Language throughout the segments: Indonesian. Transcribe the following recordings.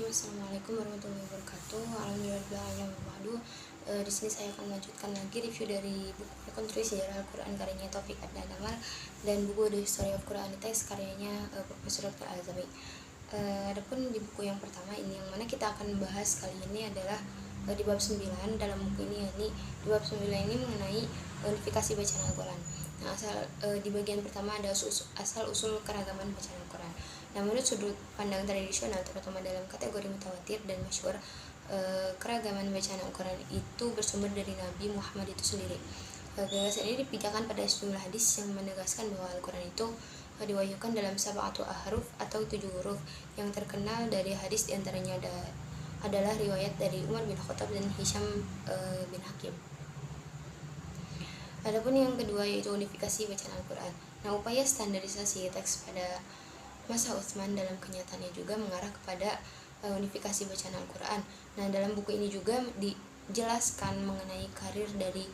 Bismillahirrahmanirrahim. Assalamualaikum warahmatullahi wabarakatuh. Alhamdulillah. Di sini saya akan melanjutkan lagi review dari buku Rekonstruksi Sejarah Al-Quran karyanya Taufik Adnan Amal dan buku The History of Quran Text karyanya Profesor Dr. Al-Zabi. Adapun di buku yang pertama ini yang mana kita akan bahas kali ini adalah di bab 9 dalam buku ini, yakni di bab 9 ini mengenai unifikasi bacaan Al-Quran. Nah, di bagian pertama ada asal usul keragaman bacaan Al-Quran. Nah, menurut sudut pandang tradisional, terutama dalam kategori mutawatir dan masyhur, keragaman bacaan Al-Quran itu bersumber dari Nabi Muhammad itu sendiri. Gagasan ini dipijakan pada sejumlah hadis yang menegaskan bahwa Al-Quran itu diwahyukan dalam sab'atu ahruf atau 7 huruf. Yang terkenal dari hadis diantaranya adalah riwayat dari Umar bin Khattab dan Hisham bin Hakim. Adapun yang kedua yaitu unifikasi bacaan Al-Quran. Nah, upaya standarisasi teks pada masa Utsman dalam kenyataannya juga mengarah kepada unifikasi bacaan Al-Quran. Nah, dalam buku ini juga dijelaskan mengenai karir dari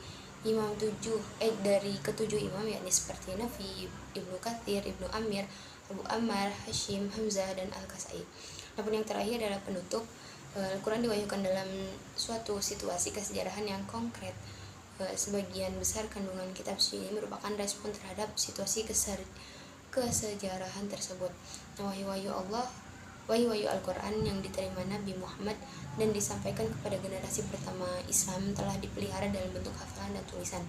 dari ketujuh imam, yakni seperti Nafi, Ibnu Katsir, Ibnu Amir, Abu Ammar, Hashim, Hamzah, dan Al-Kasai. Namun yang terakhir adalah penutup. Al-Quran diwahyukan dalam suatu situasi kesejarahan yang konkret. Sebagian besar kandungan kitab suci ini merupakan respon terhadap situasi kesejarahan tersebut. Nah, wahyu Al-Quran yang diterima Nabi Muhammad dan disampaikan kepada generasi pertama Islam telah dipelihara dalam bentuk hafalan dan tulisan.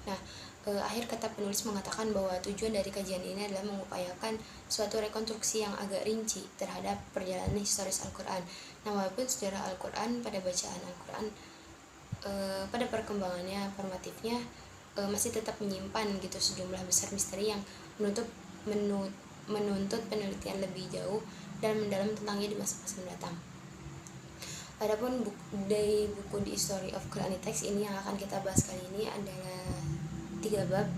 Nah, akhir kata penulis mengatakan bahwa tujuan dari kajian ini adalah mengupayakan suatu rekonstruksi yang agak rinci terhadap perjalanan historis Al-Quran. Nah, walaupun sejarah Al-Quran pada bacaan Al-Quran pada perkembangannya formatifnya masih tetap menyimpan gitu sejumlah besar misteri yang menuntut penelitian lebih jauh dan mendalam tentangnya di masa-masa mendatang. Adapun dari buku The History of Quran Text ini yang akan kita bahas kali ini adalah 3 bab,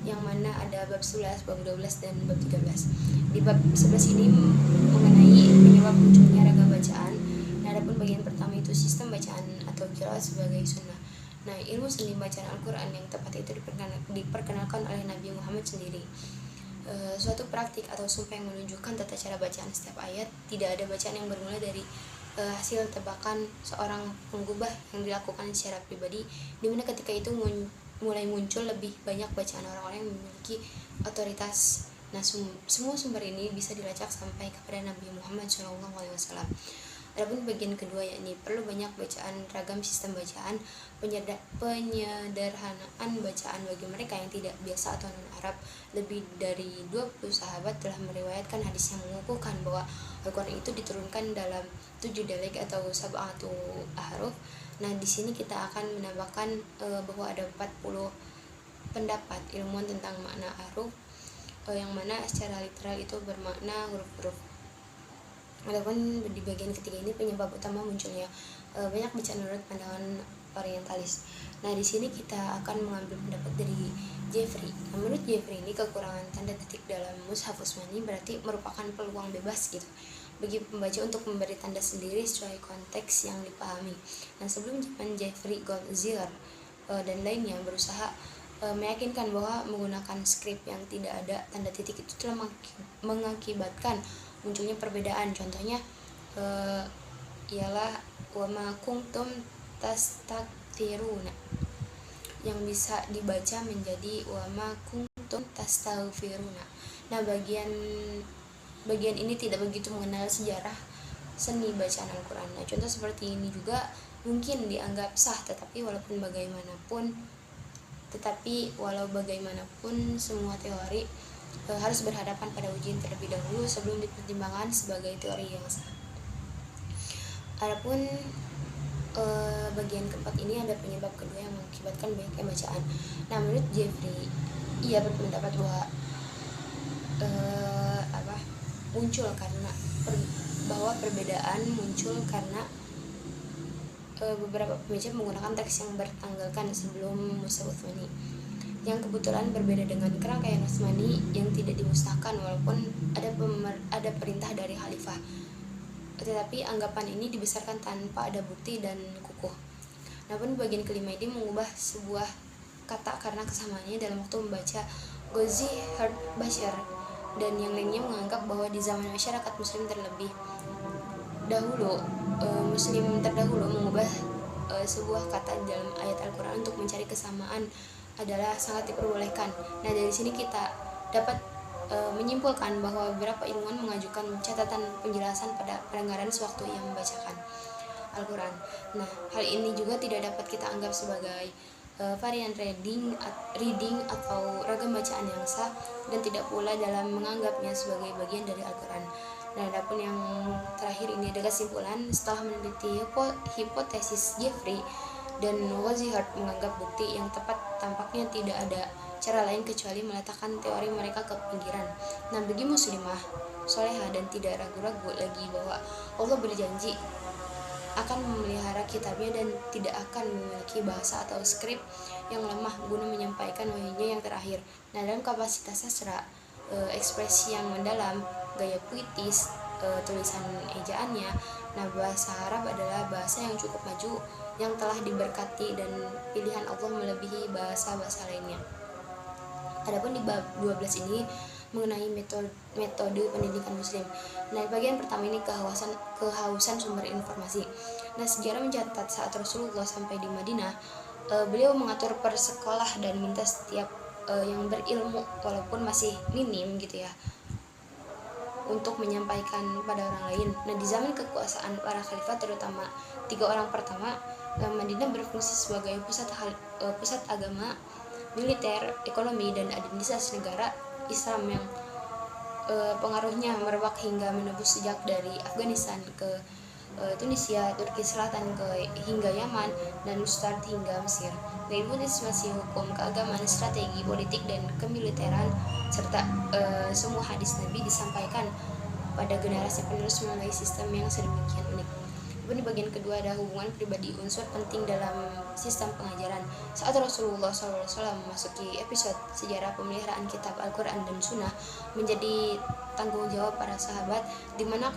yang mana ada bab 11, bab 12, dan bab 13. Di bab 11 ini mengenai penyebab munculnya ragam bacaan. Nah, adapun bagian pertama itu sistem bacaan atau qiraat sebagai sunnah. Nah, ilmu seni bacaan Al-Quran yang tepat itu diperkenalkan oleh Nabi Muhammad sendiri. Suatu praktik atau sumpah yang menunjukkan tata cara bacaan setiap ayat. Tidak ada bacaan yang bermula dari hasil tebakan seorang penggubah yang dilakukan secara pribadi, dimana ketika itu mulai muncul lebih banyak bacaan orang-orang yang memiliki otoritas. Nah, semua sumber ini bisa dilacak sampai kepada Nabi Muhammad SAW. Adapun bagian kedua yakni perlu banyak bacaan, ragam sistem bacaan, penyederhanaan bacaan bagi mereka yang tidak biasa atau non-Arab. Lebih dari 20 sahabat telah meriwayatkan hadis yang mengukuhkan bahwa Al-Quran itu diturunkan dalam 7 deleg atau sab'atu ahruf. Nah, di sini kita akan menambahkan bahwa ada 40 pendapat ilmuwan tentang makna ahruf, yang mana secara literal itu bermakna huruf-huruf. Adapun di bagian ketiga ini penyebab utama munculnya banyak bacaan menurut pandangan orientalis. Nah, di sini kita akan mengambil pendapat dari Jeffrey. Nah, menurut Jeffrey ini kekurangan tanda titik dalam Mushaf Utsmani berarti merupakan peluang bebas gitu bagi pembaca untuk memberi tanda sendiri sesuai konteks yang dipahami. Nah, sebelum zaman Jeffrey Goldziher dan lainnya berusaha meyakinkan bahwa menggunakan skrip yang tidak ada tanda titik itu telah mengakibatkan munculnya perbedaan. Contohnya ialah wa ma kuntum tastakthiruna yang bisa dibaca menjadi wa ma kuntum tastaghfiruna. Nah, bagian ini tidak begitu mengenal sejarah seni bacaan Al-Quran. Nah, contoh seperti ini juga mungkin dianggap sah, tetapi walau bagaimanapun semua teori harus berhadapan pada ujian terlebih dahulu sebelum dipertimbangkan sebagai teori yang sah. Adapun bagian keempat ini ada penyebab kedua yang mengakibatkan banyaknya bacaan. Nah, menurut Jeffrey, ia berpendapat bahwa perbedaan muncul karena beberapa pembaca menggunakan teks yang bertanggalkan sebelum Mushaf Utsmani, yang kebetulan berbeda dengan kerangkaian Utsmani yang tidak dimusnahkan walaupun ada perintah dari khalifah. Tetapi anggapan ini dibesarkan tanpa ada bukti dan kukuh. Namun bagian kelima ini mengubah sebuah kata karena kesamaannya dalam waktu membaca. Ghazi Bashar dan yang lainnya menganggap bahwa di zaman masyarakat muslim terlebih dahulu Muslim terdahulu mengubah sebuah kata dalam ayat Al-Quran untuk mencari kesamaan adalah sangat diperbolehkan. Nah, dari sini kita dapat menyimpulkan bahwa beberapa ilmuwan mengajukan catatan penjelasan pada pendengaran sewaktu yang membacakan Al-Quran. Nah, hal ini juga tidak dapat kita anggap sebagai varian reading atau ragam bacaan yang sah, dan tidak pula dalam menganggapnya sebagai bagian dari Al-Quran. Nah, adapun yang terakhir ini adalah kesimpulan setelah meneliti hipotesis Jeffrey dan Wazihart menganggap bukti yang tepat tampaknya tidak ada cara lain kecuali meletakkan teori mereka ke pinggiran. Nah, bagi muslimah solehah dan tidak ragu-ragu lagi bahwa Allah berjanji akan memelihara kitabnya dan tidak akan memiliki bahasa atau skrip yang lemah guna menyampaikan wahyunya yang terakhir. Nah, dalam kapasitas sastra, ekspresi yang mendalam, gaya puitis, tulisan ejaannya, nah bahasa Arab adalah bahasa yang cukup maju yang telah diberkati dan pilihan Allah melebihi bahasa-bahasa lainnya. Adapun di bab 12 ini mengenai metode pendidikan muslim. Nah, bagian pertama ini kehausan sumber informasi. Nah, sejarah mencatat saat Rasulullah sampai di Madinah, beliau mengatur per sekolah dan minta setiap yang berilmu walaupun masih minim gitu ya untuk menyampaikan pada orang lain. Nah, di zaman kekuasaan para khalifah terutama 3 orang pertama, Madinah berfungsi sebagai pusat agama, militer, ekonomi, dan administrasi negara Islam yang pengaruhnya merebak hingga menembus sejak dari Afghanistan ke Tunisia, Turki Selatan hingga Yaman, dan Ustad hingga Mesir. Ilmu administrasi, hukum, keagamaan, strategi, politik, dan kemiliteran serta semua hadis Nabi disampaikan pada generasi penerus melalui sistem yang sedemikian unik. Di bagian kedua ada hubungan pribadi, unsur penting dalam sistem pengajaran. Saat Rasulullah SAW memasuki episode sejarah pemeliharaan kitab Al-Quran dan Sunnah menjadi tanggung jawab para sahabat, di mana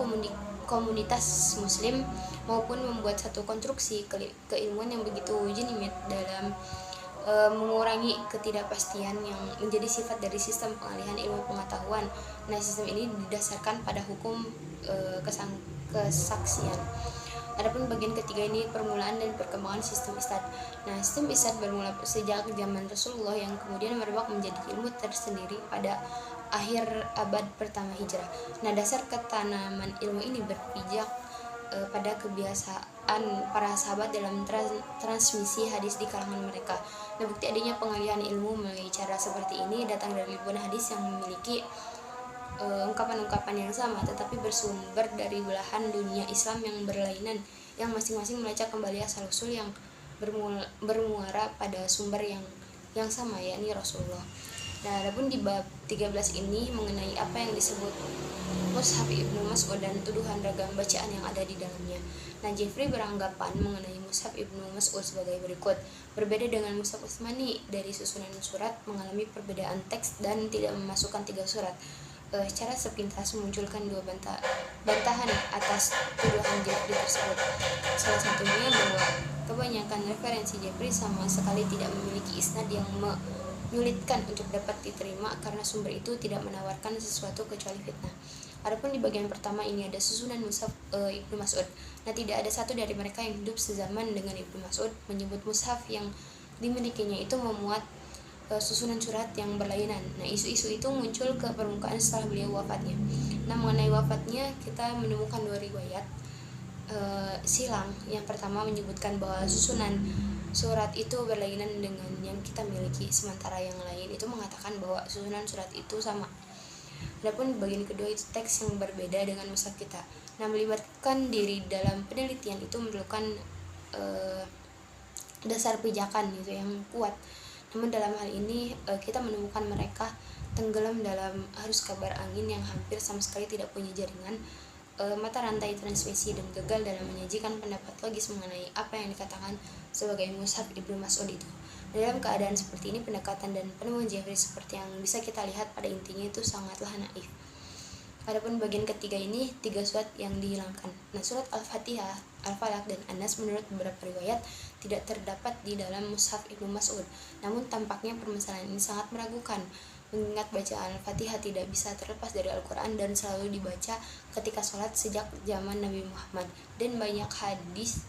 komunitas muslim maupun membuat satu konstruksi keilmuan yang begitu jenimet dalam mengurangi ketidakpastian yang menjadi sifat dari sistem pengalihan ilmu pengetahuan. Nah, sistem ini didasarkan pada hukum kesaksian. Adapun bagian ketiga ini permulaan dan perkembangan sistem Istad. Nah, sistem Istad bermula sejak zaman Rasulullah yang kemudian merebak menjadi ilmu tersendiri pada akhir abad pertama Hijrah. Nah, dasar ketanaman ilmu ini berpijak pada kebiasaan para sahabat dalam transmisi hadis di kalangan mereka. Nah, bukti adanya pengalihan ilmu melalui cara seperti ini datang dari ribuan hadis yang memiliki ungkapan-ungkapan yang sama tetapi bersumber dari belahan dunia Islam yang berlainan, yang masing-masing melacak kembali asal-usul yang bermuara pada sumber yang sama, yakni Rasulullah. Nah, adapun di bab 13 ini mengenai apa yang disebut Mushaf Ibnu Mas'ud dan tuduhan ragam bacaan yang ada di dalamnya. Nah, Jeffrey beranggapan mengenai Mushaf Ibnu Mas'ud sebagai berikut. Berbeda dengan Mushaf Utsmani, dari susunan surat mengalami perbedaan teks dan tidak memasukkan 3 surat. Secara sepintas memunculkan 2 bantahan atas tuduhan Jeffrey tersebut. Salah satunya bahwa kebanyakan referensi Jeffrey sama sekali tidak memiliki isnad yang menyulitkan untuk dapat diterima karena sumber itu tidak menawarkan sesuatu kecuali fitnah. Adapun di bagian pertama ini ada susunan Mushaf Ibnu Mas'ud. Nah, tidak ada satu dari mereka yang hidup sezaman dengan Ibnu Mas'ud menyebut mushaf yang dimilikinya itu memuat susunan surat yang berlainan. Nah, isu-isu itu muncul ke permukaan setelah beliau wafatnya. Nah, mengenai wafatnya kita menemukan 2 riwayat silang. Yang pertama menyebutkan bahwa susunan surat itu berlainan dengan yang kita miliki, sementara yang lain itu mengatakan bahwa susunan surat itu sama. Adapun bagian kedua itu teks yang berbeda dengan mushaf kita. Nah, melibatkan diri dalam penelitian itu memerlukan dasar pijakan gitu yang kuat. Namun dalam hal ini kita menemukan mereka tenggelam dalam arus kabar angin yang hampir sama sekali tidak punya jaringan mata rantai transmisi, dan gagal dalam menyajikan pendapat logis mengenai apa yang dikatakan sebagai Mushaf Ibnu Mas'ud itu. Dalam keadaan seperti ini, pendekatan dan penemuan Jeffrey seperti yang bisa kita lihat pada intinya itu sangatlah naif. Adapun bagian ketiga ini 3 surat yang dihilangkan. Nah, surat Al-Fatihah, Al-Falaq, dan An-Nas menurut beberapa riwayat tidak terdapat di dalam Mushaf Ibnu Mas'ud. Namun tampaknya permasalahan ini sangat meragukan mengingat bacaan Al-Fatihah tidak bisa terlepas dari Al-Quran dan selalu dibaca ketika sholat sejak zaman Nabi Muhammad. Dan banyak hadis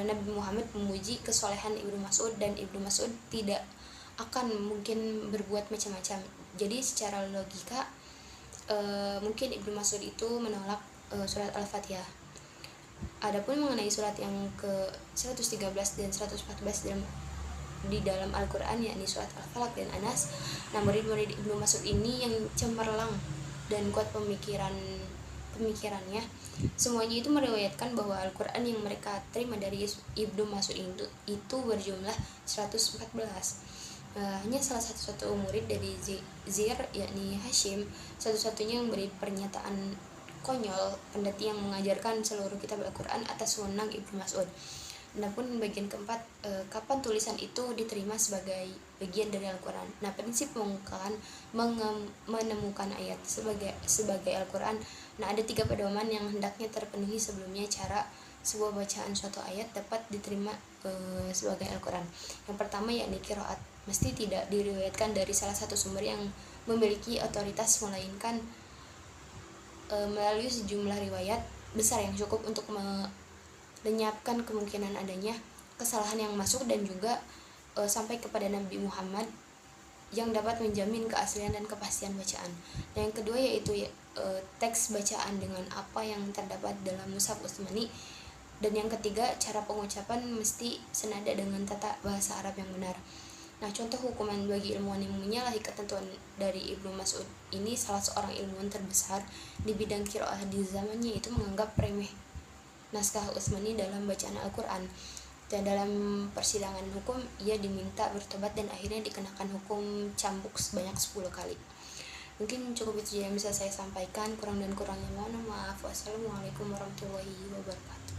Nabi Muhammad memuji kesolehan Ibnu Mas'ud, dan Ibnu Mas'ud tidak akan mungkin berbuat macam-macam. Jadi secara logika mungkin Ibnu Mas'ud itu menolak surat Al-Fatihah. Adapun mengenai surat yang ke 113 dan 114 di dalam Al-Quran, yakni surat Al-Falaq dan Anas, nah murid-murid Ibnu Mas'ud ini yang cemerlang dan kuat pemikirannya, semuanya itu meriwayatkan bahwa Al-Quran yang mereka terima dari Ibnu Mas'ud itu berjumlah 114. Hanya salah satu murid dari Zir, yakni Hashim, satu-satunya yang beri pernyataan konyol, pendeti yang mengajarkan seluruh kitab Al-Quran atas wewenang Ibnu Mas'ud. Adapun bagian keempat, kapan tulisan itu diterima sebagai bagian dari Al-Quran. Nah, prinsip menemukan ayat sebagai Al-Quran. Nah, ada 3 pedoman yang hendaknya terpenuhi sebelumnya cara sebuah bacaan suatu ayat dapat diterima sebagai Al-Quran. Yang pertama yakni qiraat, mesti tidak diriwayatkan dari salah satu sumber yang memiliki otoritas, melainkan melalui sejumlah riwayat besar yang cukup untuk lenyapkan kemungkinan adanya kesalahan yang masuk, dan juga sampai kepada Nabi Muhammad yang dapat menjamin keaslian dan kepastian bacaan. Dan yang kedua yaitu teks bacaan dengan apa yang terdapat dalam Mushaf Utsmani. Dan yang ketiga, cara pengucapan mesti senada dengan tata bahasa Arab yang benar. Nah, contoh hukuman bagi ilmuwan yang menyalahi ketentuan dari Ibnu Mas'ud ini, salah seorang ilmuwan terbesar di bidang qiraah di zamannya itu menganggap remeh naskah Utsmani dalam bacaan Al-Quran, dan dalam persidangan hukum ia diminta bertobat dan akhirnya dikenakan hukum cambuk sebanyak 10 kali. Mungkin cukup itu yang bisa saya sampaikan, kurang dan kurangnya mohon maaf. Wassalamualaikum warahmatullahi wabarakatuh.